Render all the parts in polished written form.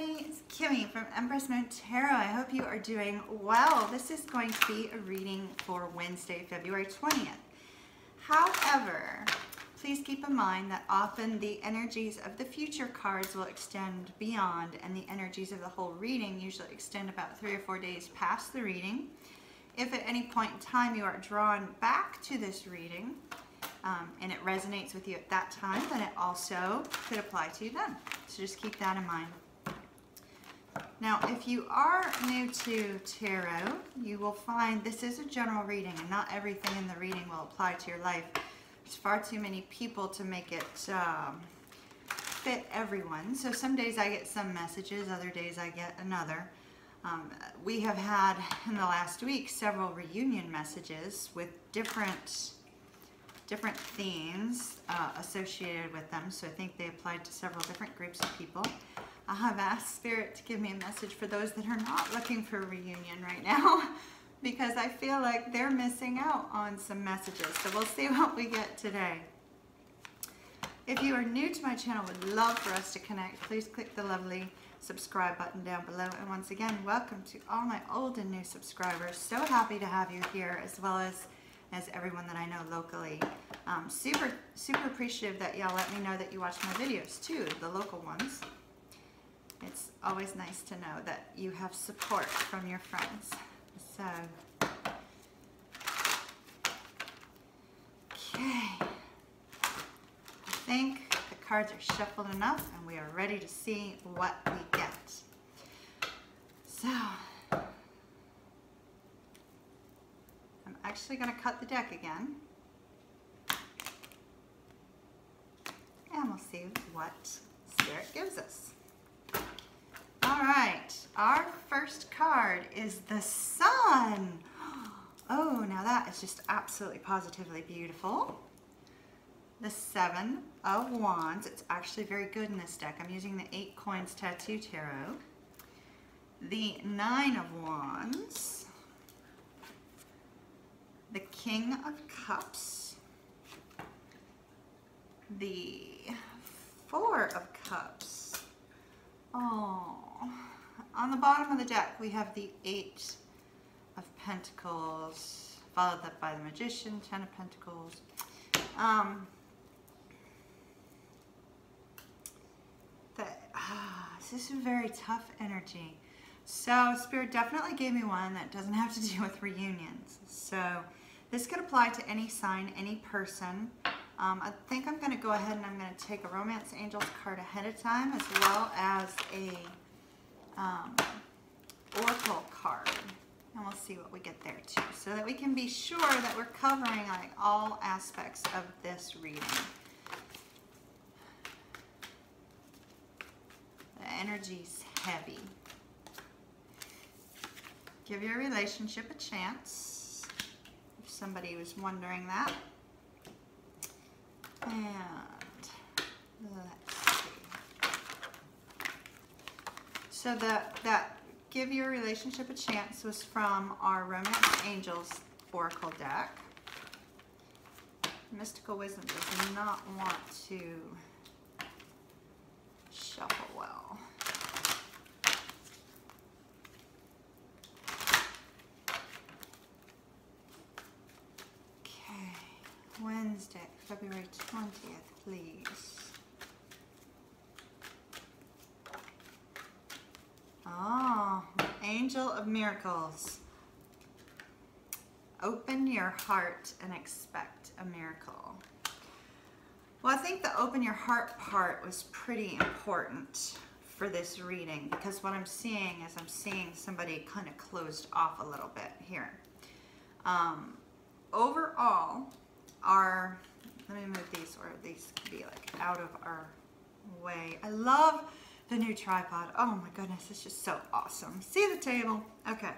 everybody, it's Kimmy from Empress Moon Tarot. I hope you are doing well. This is going to be a reading for Wednesday, February 20th. However, please keep in mind that often the energies of the future cards will extend beyond, and the energies of the whole reading usually extend about 3 or 4 days past the reading. If at any point in time you are drawn back to this reading, and it resonates with you at that time, then it also could apply to you then. So just keep that in mind. Now, if you are new to tarot, you will find this is a general reading, and not everything in the reading will apply to your life. There's far too many people to make it fit everyone. So some days I get some messages, other days I get another. We have had in the last week several reunion messages with different themes associated with them, so I think they applied to several different groups of people. I have asked Spirit to give me a message for those that are not looking for a reunion right now, because I feel like they're missing out on some messages. So we'll see what we get today. If you are new to my channel, would love for us to connect, please click the lovely subscribe button down below. And once again, welcome to all my old and new subscribers. So happy to have you here, as well as everyone that I know locally. Super appreciative that y'all let me know that you watch my videos too, the local ones. It's always nice to know that you have support from your friends. So, okay. I think the cards are shuffled enough and we are ready to see what we get. So, I'm actually going to cut the deck again, and we'll see what Spirit gives us. All right, our first card is the Sun. Oh, now that is just absolutely positively beautiful. The 7 of Wands. It's actually very good in this deck. I'm using the 8 Coins Tattoo Tarot. The 9 of Wands. The King of Cups, the 4 of Cups. Oh, on the bottom of the deck we have the 8 of Pentacles, followed up by the Magician, 10 of Pentacles. This is a very tough energy. So Spirit definitely gave me one that doesn't have to do with reunions. So this could apply to any sign, any person. I think I'm going to go ahead and I'm going to take a Romance Angels card ahead of time, as well as a Oracle card. And we'll see what we get there too, so that we can be sure that we're covering like all aspects of this reading. The energy's heavy. Give your relationship a chance, if somebody was wondering that. And let's see. So that give your relationship a chance was from our Romance Angels Oracle deck. Mystical Wisdom does not want to shuffle well. Wednesday, February 20th, please. Oh, Angel of Miracles. Open your heart and expect a miracle. Well, I think the open your heart part was pretty important for this reading, because what I'm seeing is I'm seeing somebody kind of closed off a little bit here. Overall, let me move these, or these could be like out of our way. I love the new tripod. Oh my goodness, it's just so awesome. See the table? Okay.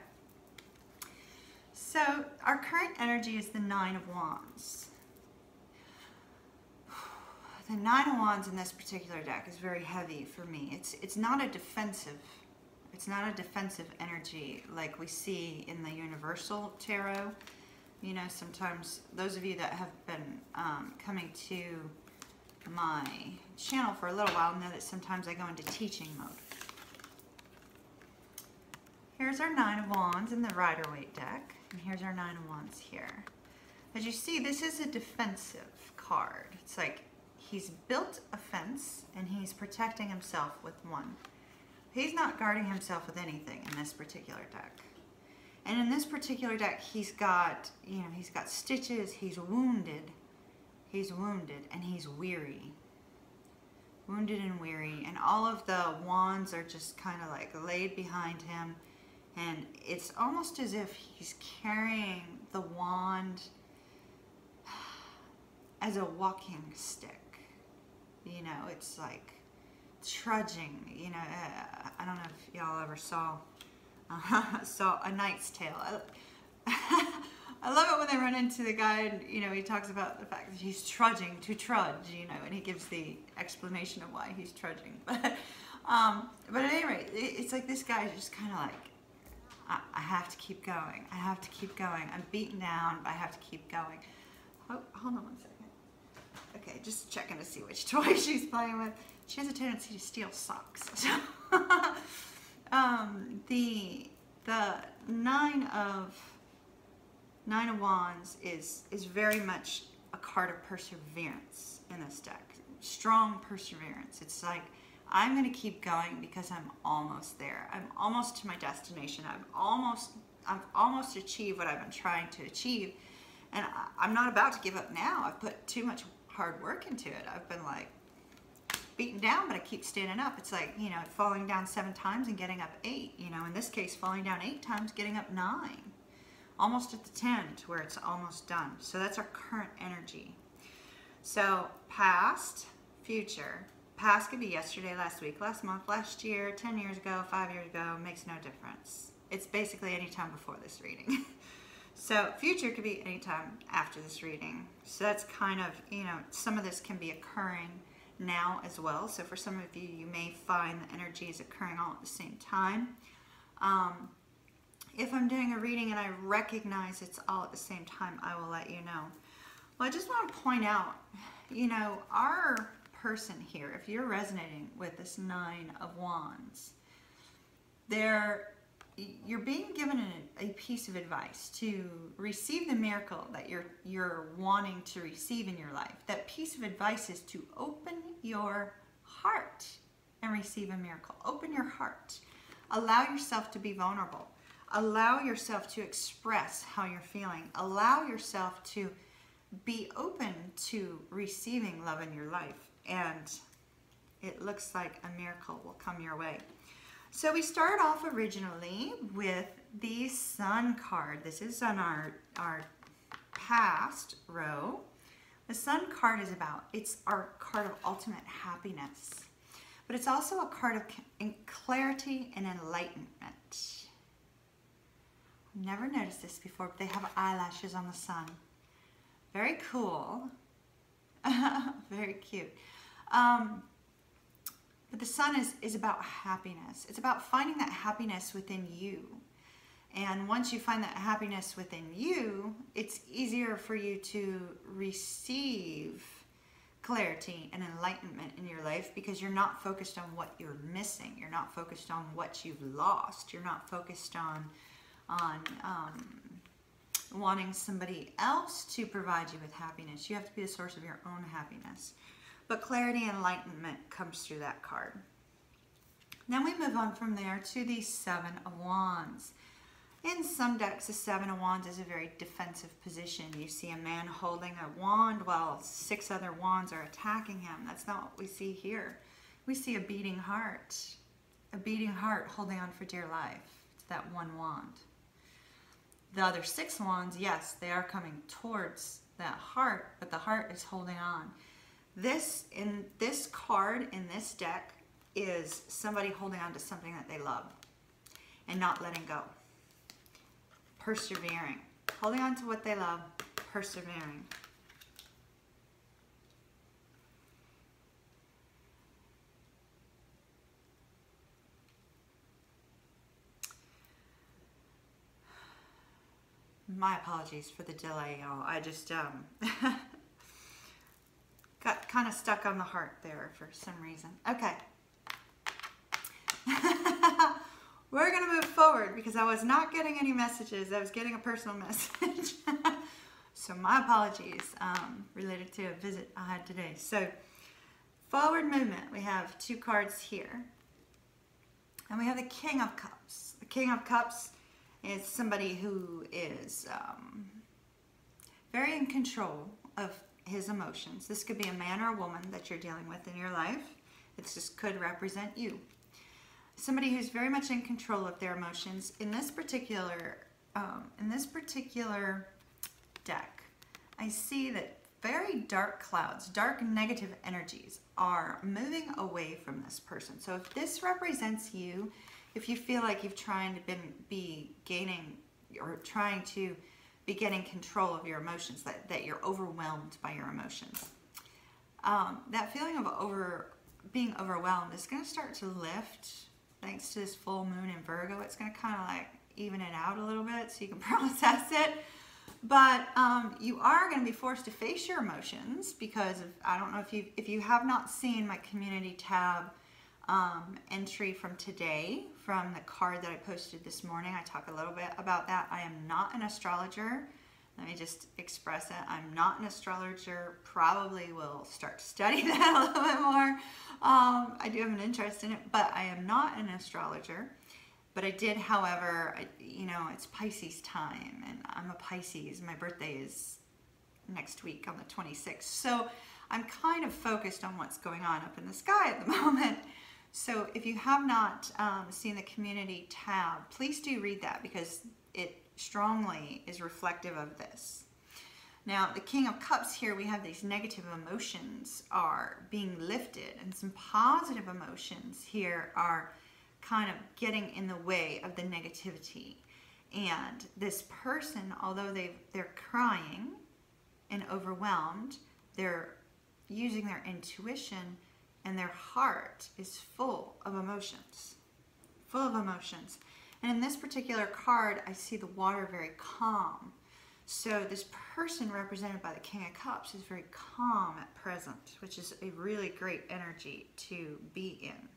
So our current energy is the 9 of Wands. The 9 of Wands in this particular deck is very heavy for me. It's not a defensive energy like we see in the Universal Tarot. You know, sometimes those of you that have been coming to my channel for a little while know that sometimes I go into teaching mode. Here's our Nine of Wands in the Rider-Waite deck, and here's our Nine of Wands here. As you see, this is a defensive card. It's like he's built a fence and he's protecting himself with one. He's not guarding himself with anything in this particular deck. And in this particular deck, he's got, you know, he's got stitches, he's wounded, and he's weary. Wounded and weary, and all of the wands are just kind of like laid behind him, and it's almost as if he's carrying the wand as a walking stick. You know, it's like trudging. You know, I don't know if y'all ever saw A Knight's Tale. I love it when they run into the guy and, you know, he talks about the fact that he's trudging to trudge, you know, and he gives the explanation of why he's trudging. But at any rate, it's like this guy is just kind of like, I have to keep going. I have to keep going. I'm beaten down, but I have to keep going. Oh, hold on one second. Okay, just checking to see which toy she's playing with. She has a tendency to steal socks. The Nine of Wands is very much a card of perseverance in this deck. Strong perseverance. It's like, I'm going to keep going because I'm almost there. I'm almost to my destination. I've almost achieved what I've been trying to achieve. And I'm not about to give up now. I've put too much hard work into it. I've been like beaten down, but I keep standing up. It's like, you know, falling down 7 times and getting up 8. You know, in this case, falling down 8 times, getting up 9. Almost at the 10 to where it's almost done. So that's our current energy. So past, future. Past could be yesterday, last week, last month, last year, 10 years ago, 5 years ago, makes no difference. It's basically any time before this reading. So future could be any time after this reading. So that's kind of, you know, some of this can be occurring now as well. So for some of you, you may find the energy is occurring all at the same time. If I'm doing a reading and I recognize it's all at the same time, I will let you know. Well, I just want to point out, you know, our person here, if you're resonating with this Nine of Wands, you're being given a piece of advice to receive the miracle that you're wanting to receive in your life. That piece of advice is to open your heart and receive a miracle. Open your heart. Allow yourself to be vulnerable. Allow yourself to express how you're feeling. Allow yourself to be open to receiving love in your life. And it looks like a miracle will come your way. So we start off originally with the Sun card. This is on our past row. The Sun card is it's our card of ultimate happiness. But it's also a card of clarity and enlightenment. I've never noticed this before, but they have eyelashes on the sun. Very cool. Very cute. But the sun is about happiness. It's about finding that happiness within you. And once you find that happiness within you, it's easier for you to receive clarity and enlightenment in your life because you're not focused on what you're missing. You're not focused on what you've lost. You're not focused on wanting somebody else to provide you with happiness. You have to be the source of your own happiness. But clarity and enlightenment comes through that card. Then we move on from there to the Seven of Wands. In some decks, the Seven of Wands is a very defensive position. You see a man holding a wand while 6 other wands are attacking him. That's not what we see here. We see a beating heart holding on for dear life. It's that one wand. The other 6 wands, yes, they are coming towards that heart, but the heart is holding on. This card in this deck is somebody holding on to something that they love and not letting go. Persevering. Holding on to what they love, persevering. My apologies for the delay, y'all. I just got kind of stuck on the heart there for some reason. Okay. we're going to move forward because I was not getting any messages. I was getting a personal message. So my apologies related to a visit I had today. So forward movement, we have 2 cards here. And we have the King of Cups. The King of Cups is somebody who is very in control of his emotions. This could be a man or a woman that you're dealing with in your life. It just could represent you. Somebody who's very much in control of their emotions. In this particular deck, I see that very dark clouds, dark negative energies are moving away from this person. So if this represents you, if you feel like you've trying to be gaining or trying to be getting control of your emotions, that you're overwhelmed by your emotions, that feeling of being overwhelmed is going to start to lift thanks to this full moon in Virgo. It's going to kind of like even it out a little bit so you can process it. But you are going to be forced to face your emotions because of, I don't know if you have not seen my community tab entry from today, from the card that I posted this morning. I talk a little bit about that. I am not an astrologer. Let me just express it. I'm not an astrologer. Probably will start to study that a little bit more. I do have an interest in it, but I am not an astrologer. But I did, however, you know, it's Pisces time, and I'm a Pisces. My birthday is next week on the 26th. So I'm kind of focused on what's going on up in the sky at the moment. So if you have not seen the community tab, please do read that because it strongly is reflective of this. Now, the King of Cups here, we have these negative emotions are being lifted, and some positive emotions here are kind of getting in the way of the negativity. And this person, although they're crying and overwhelmed, they're using their intuition, and their heart is full of emotions. Full of emotions. And in this particular card, I see the water very calm. So this person represented by the King of Cups is very calm at present, which is a really great energy to be in.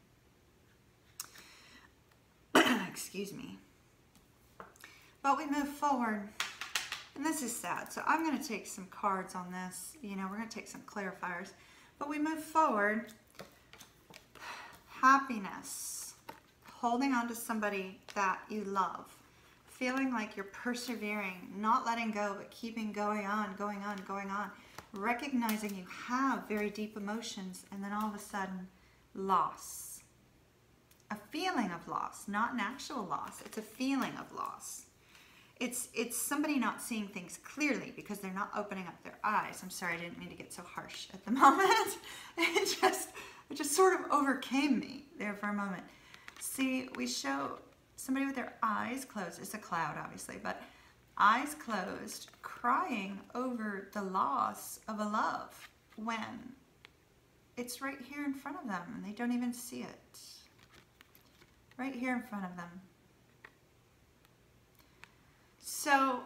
Excuse me. But we move forward, and this is sad. So I'm going to take some cards on this. You know, we're going to take some clarifiers. But we move forward. Happiness. Holding on to somebody that you love. Feeling like you're persevering, not letting go, but keeping going on, going on, going on. Recognizing you have very deep emotions, and then all of a sudden, loss. A feeling of loss, not an actual loss. It's a feeling of loss. It's somebody not seeing things clearly because they're not opening up their eyes. I'm sorry, I didn't mean to get so harsh at the moment. It just sort of overcame me there for a moment. See, we show somebody with their eyes closed. It's a cloud, obviously, but eyes closed, crying over the loss of a love when it's right here in front of them and they don't even see it. Right here in front of them. So,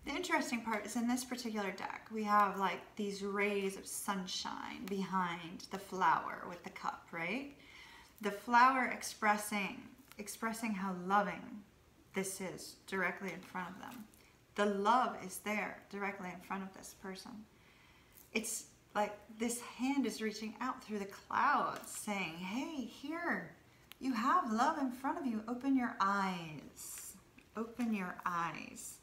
the interesting part is in this particular deck, we have like these rays of sunshine behind the flower with the cup, right? The flower expressing how loving this is directly in front of them. The love is there directly in front of this person. It's like this hand is reaching out through the clouds saying, hey, here, you have love in front of you. Open your eyes. Open your eyes.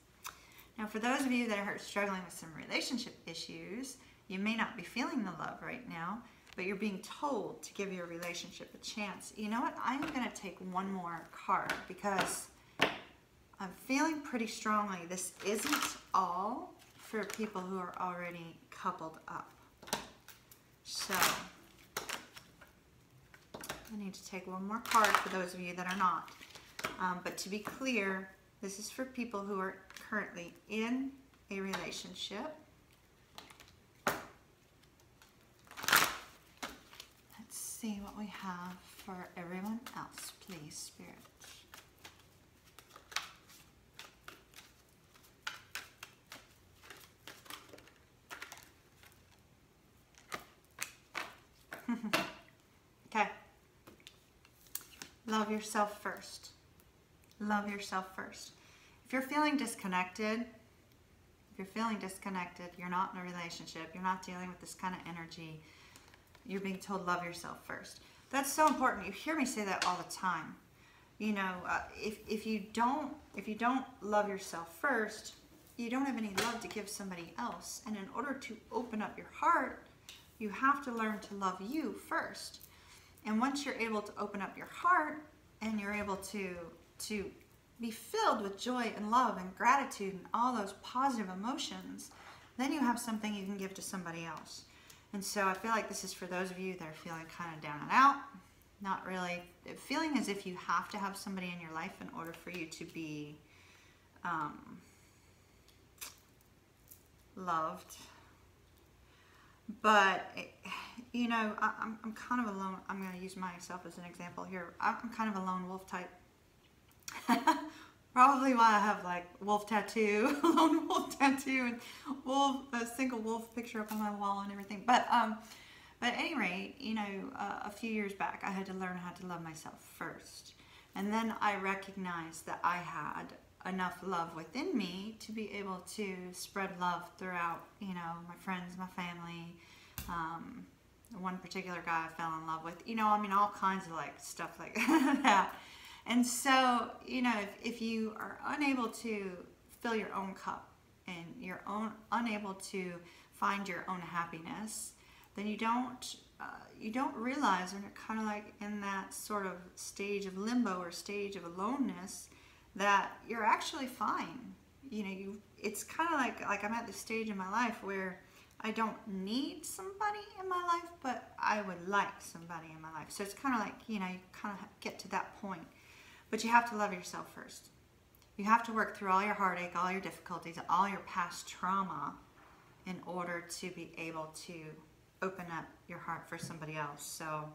Now, for those of you that are struggling with some relationship issues, you may not be feeling the love right now, but you're being told to give your relationship a chance. You know what? I'm going to take one more card because I'm feeling pretty strongly this isn't all for people who are already coupled up. So, I need to take one more card for those of you that are not. But to be clear, this is for people who are currently in a relationship. Let's see what we have for everyone else, please, Spirit. Okay, love yourself first. Love yourself first. If you're feeling disconnected, you're not in a relationship, you're not dealing with this kind of energy, you're being told love yourself first. That's so important. You hear me say that all the time. You know, if you don't love yourself first, you don't have any love to give somebody else. And in order to open up your heart, you have to learn to love you first. And once you're able to open up your heart and you're able to be filled with joy and love and gratitude and all those positive emotions, then you have something you can give to somebody else. And so I feel like this is for those of you that are feeling kind of down and out, not really feeling as if you have to have somebody in your life in order for you to be loved. But, you know, I'm kind of alone. I'm going to use myself as an example here. I'm kind of a lone wolf type. Probably why I have like wolf tattoo, lone wolf tattoo, and a single wolf picture up on my wall and everything. But at any rate, you know, a few years back, I had to learn how to love myself first. And then I recognized that I had enough love within me to be able to spread love throughout, you know, my friends, my family, one particular guy I fell in love with, you know, I mean, all kinds of like stuff like that. And so, you know, if you are unable to fill your own cup and you're unable to find your own happiness, then you don't realize when you're kind of like in that sort of stage of limbo or stage of aloneness that you're actually fine. You know, it's kind of like I'm at this stage in my life where I don't need somebody in my life, but I would like somebody in my life. So it's kind of like, you know, you kind of get to that point. But you have to love yourself first. You have to work through all your heartache, all your difficulties, all your past trauma in order to be able to open up your heart for somebody else. So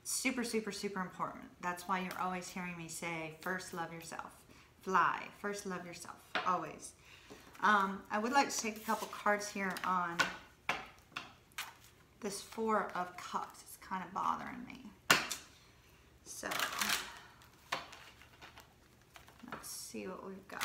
super, super, super important. That's why you're always hearing me say, first love yourself. Fly. First love yourself. Always. I would like to take a couple cards here on this Four of Cups. It's kind of bothering me. So let's see what we've got.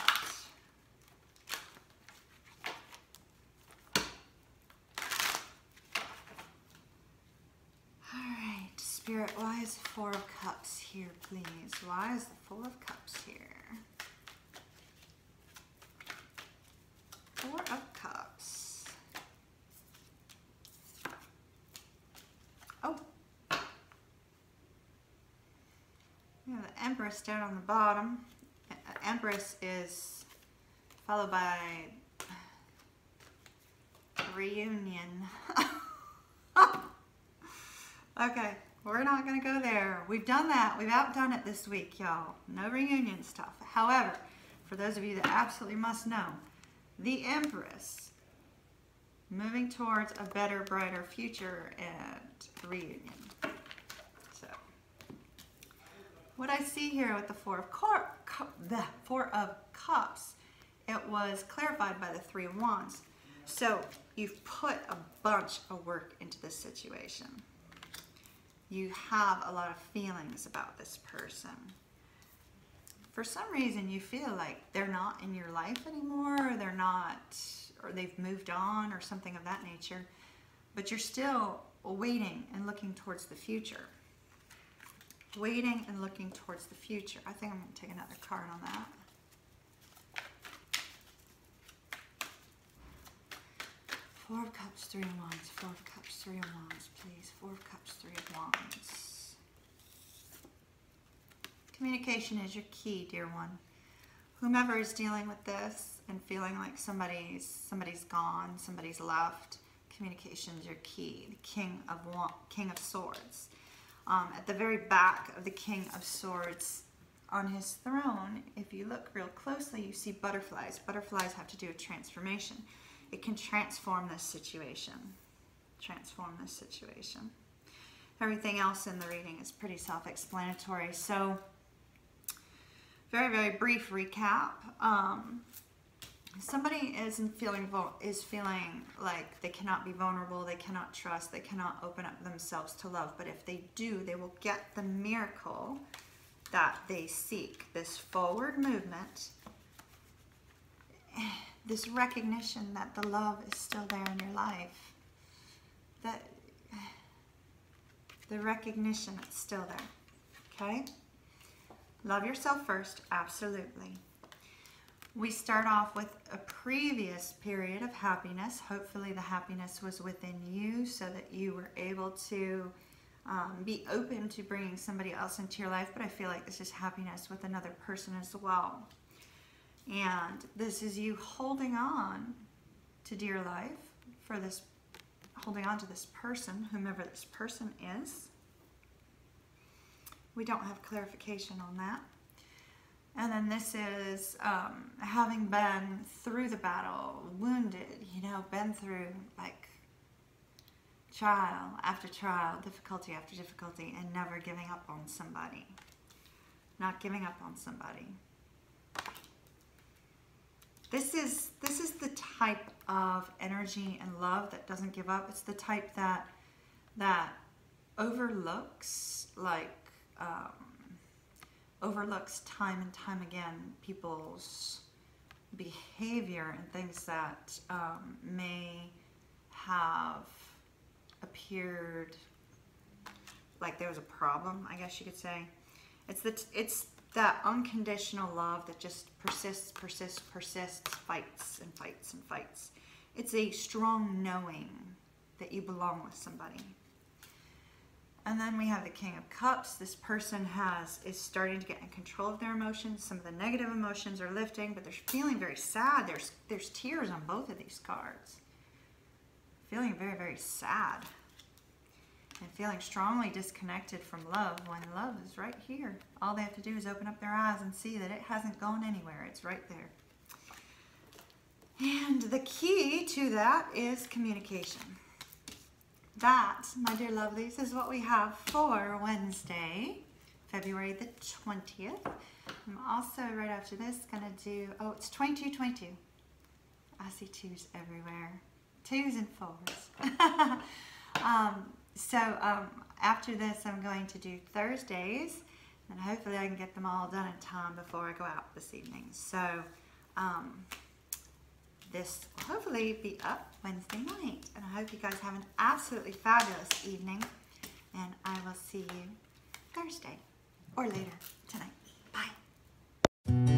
All right, Spirit, why is the Four of Cups here, please? Why is the Four of Cups here? Four of Cups. Oh. We have the Empress down on the bottom. Empress is followed by reunion. Okay, we're not going to go there. We've done that. We've outdone it this week, y'all. No reunion stuff. However, for those of you that absolutely must know, the Empress moving towards a better, brighter future and reunion. So, what I see here with the Four of Cups, it was clarified by the Three of Wands. So, you've put a bunch of work into this situation. You have a lot of feelings about this person. For some reason, you feel like they're not in your life anymore, or they're not, or they've moved on, or something of that nature. But you're still waiting and looking towards the future. Waiting and looking towards the future. I think I'm going to take another card on that. Four of Cups, Three of Wands. Four of Cups, Three of Wands, please. Four of Cups, Three of Wands. Communication is your key, dear one. Whomever is dealing with this and feeling like somebody's gone, somebody's left, communication is your key. The King of Swords. At the very back of the King of Swords on his throne, if you look real closely, you see butterflies. Butterflies have to do with transformation. It can transform this situation. Transform this situation. Everything else in the reading is pretty self-explanatory. So, very, very brief recap. Somebody is feeling like they cannot be vulnerable, they cannot trust, they cannot open up themselves to love. But if they do, they will get the miracle that they seek, this forward movement, this recognition that the love is still there in your life, that the recognition it's still there, okay? Love yourself first, absolutely. We start off with a previous period of happiness. Hopefully the happiness was within you so that you were able to be open to bringing somebody else into your life, but I feel like this is happiness with another person as well. And this is you holding on to dear life for this, holding on to this person, whomever this person is. We don't have clarification on that. And then this is having been through the battle, wounded, you know, been through like trial after trial, difficulty after difficulty, and never giving up on somebody. Not giving up on somebody. This is the type of energy and love that doesn't give up. It's the type that overlooks, like, overlooks time and time again people's behavior and things that may have appeared like there was a problem, I guess you could say. It's that unconditional love that just persists, fights and fights and fights. It's a strong knowing that you belong with somebody. And then we have the King of Cups. This person is starting to get in control of their emotions. Some of the negative emotions are lifting, but they're feeling very sad. There's tears on both of these cards. Feeling very, very sad. And feeling strongly disconnected from love when love is right here. All they have to do is open up their eyes and see that it hasn't gone anywhere. It's right there. And the key to that is communication. That, my dear lovelies, is what we have for Wednesday, February the 20th. I'm also, right after this, going to do, oh, it's 2222. I see twos everywhere. Twos and fours. After this, I'm going to do Thursdays, and hopefully I can get them all done in time before I go out this evening. So, this will hopefully be up Wednesday night, and I hope you guys have an absolutely fabulous evening, and I will see you Thursday or later tonight. Bye.